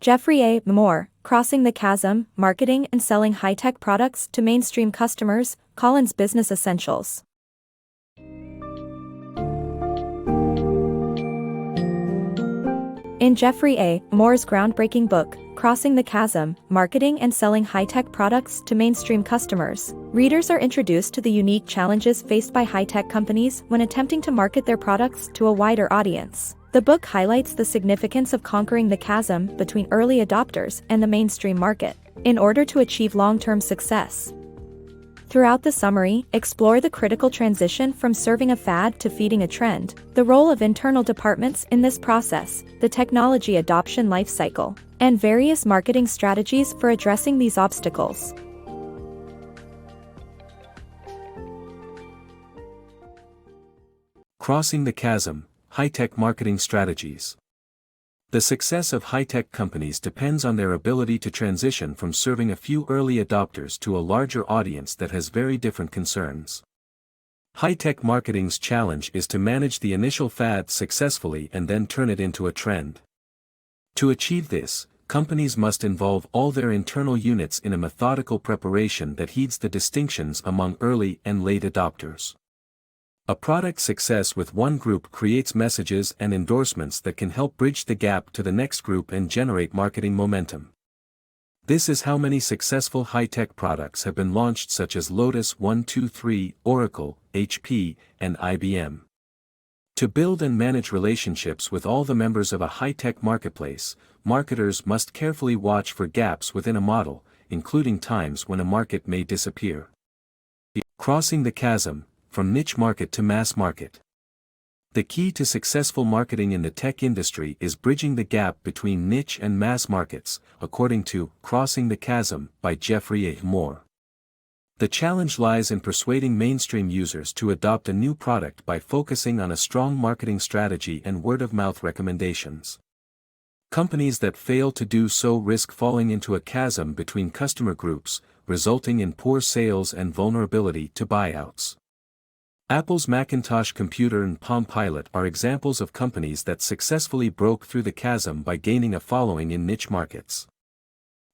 GeoffreyAMoore, Crossing the Chasm, Marketing and Selling High-Tech Products to Mainstream Customers, Collins Business Essentials. In Geoffrey A. Moore's groundbreaking book, Crossing the Chasm, Marketing and Selling High-Tech Products to Mainstream Customers, readers are introduced to the unique challenges faced by high-tech companies when attempting to market their products to a wider audience. The book highlights the significance of conquering the chasm between early adopters and the mainstream market, in order to achieve long-term success. Throughout the summary, explore the critical transition from serving a fad to feeding a trend, the role of internal departments in this process, the technology adoption lifecycle, and various marketing strategies for addressing these obstacles. Crossing the Chasm, High-Tech Marketing Strategies. The success of high-tech companies depends on their ability to transition from serving a few early adopters to a larger audience that has very different concerns. High-tech marketing's challenge is to manage the initial fad successfully and then turn it into a trend. To achieve this, companies must involve all their internal units in a methodical preparation that heeds the distinctions among early and late adopters. A product's success with one group creates messages and endorsements that can help bridge the gap to the next group and generate marketing momentum. This is how many successful high-tech products have been launched, such as Lotus 123, Oracle, HP, and IBM. To build and manage relationships with all the members of a high-tech marketplace, marketers must carefully watch for gaps within a model, including times when a market may disappear. Crossing the chasm, from niche market to mass market. The key to successful marketing in the tech industry is bridging the gap between niche and mass markets, according to Crossing the Chasm by Geoffrey A. Moore. The challenge lies in persuading mainstream users to adopt a new product by focusing on a strong marketing strategy and word-of-mouth recommendations. Companies that fail to do so risk falling into a chasm between customer groups, resulting in poor sales and vulnerability to buyouts. Apple's Macintosh computer and Palm Pilot are examples of companies that successfully broke through the chasm by gaining a following in niche markets.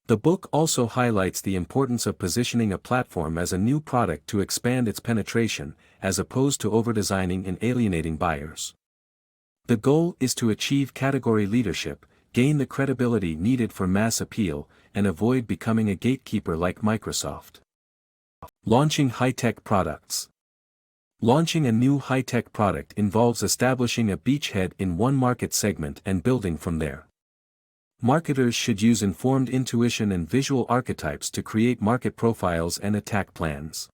The book also highlights the importance of positioning a platform as a new product to expand its penetration, as opposed to overdesigning and alienating buyers. The goal is to achieve category leadership, gain the credibility needed for mass appeal, and avoid becoming a gatekeeper like Microsoft. Launching high-tech products. Launching a new high-tech product involves establishing a beachhead in one market segment and building from there. Marketers should use informed intuition and visual archetypes to create market profiles and attack plans.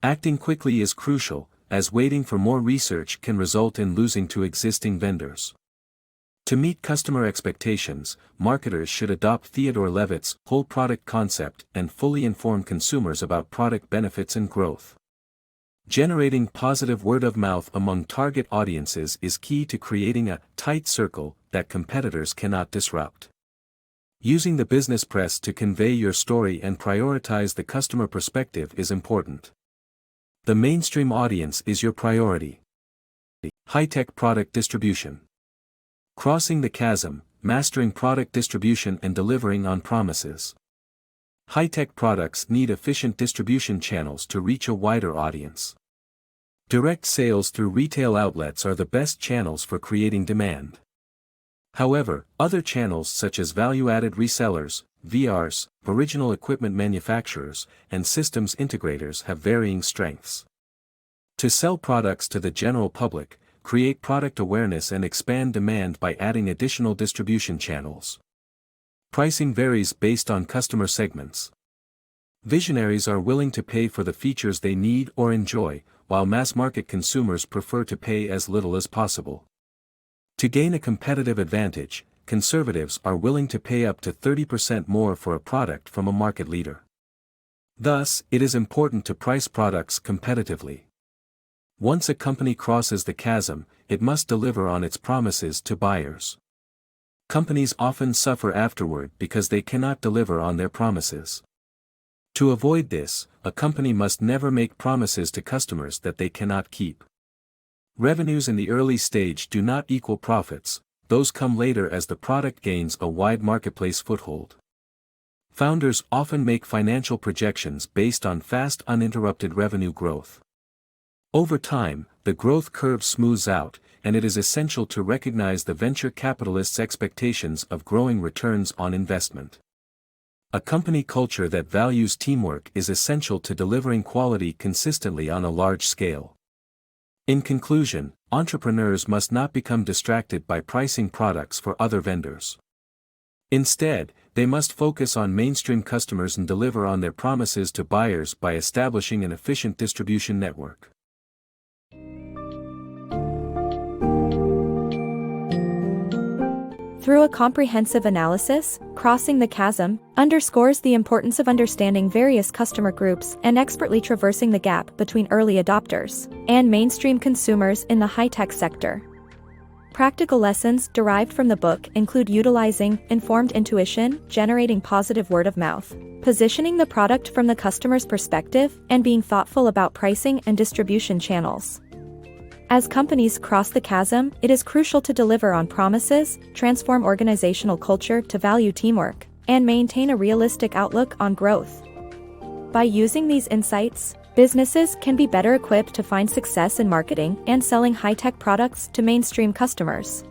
Acting quickly is crucial, as waiting for more research can result in losing to existing vendors. To meet customer expectations, marketers should adopt Theodore Levitt's whole product concept and fully inform consumers about product benefits and growth. Generating positive word-of-mouth among target audiences is key to creating a tight circle that competitors cannot disrupt. Using the business press to convey your story and prioritize the customer perspective is important. The mainstream audience is your priority. High-tech product distribution. Crossing the chasm, mastering product distribution and delivering on promises. High-tech products need efficient distribution channels to reach a wider audience. Direct sales through retail outlets are the best channels for creating demand. However, other channels such as value-added resellers, VRs, original equipment manufacturers, and systems integrators have varying strengths. To sell products to the general public, create product awareness and expand demand by adding additional distribution channels. Pricing varies based on customer segments. Visionaries are willing to pay for the features they need or enjoy, while mass-market consumers prefer to pay as little as possible. To gain a competitive advantage, conservatives are willing to pay up to 30% more for a product from a market leader. Thus, it is important to price products competitively. Once a company crosses the chasm, it must deliver on its promises to buyers. Companies often suffer afterward because they cannot deliver on their promises. To avoid this, a company must never make promises to customers that they cannot keep. Revenues in the early stage do not equal profits, those come later as the product gains a wide marketplace foothold. Founders often make financial projections based on fast uninterrupted revenue growth. Over time, the growth curve smooths out, and it is essential to recognize the venture capitalist's expectations of growing returns on investment. A company culture that values teamwork is essential to delivering quality consistently on a large scale. In conclusion, entrepreneurs must not become distracted by pricing products for other vendors. Instead, they must focus on mainstream customers and deliver on their promises to buyers by establishing an efficient distribution network. Through a comprehensive analysis, Crossing the Chasm underscores the importance of understanding various customer groups and expertly traversing the gap between early adopters and mainstream consumers in the high-tech sector. Practical lessons derived from the book include utilizing informed intuition, generating positive word of mouth, positioning the product from the customer's perspective, and being thoughtful about pricing and distribution channels. As companies cross the chasm, it is crucial to deliver on promises, transform organizational culture to value teamwork, and maintain a realistic outlook on growth. By using these insights, businesses can be better equipped to find success in marketing and selling high-tech products to mainstream customers.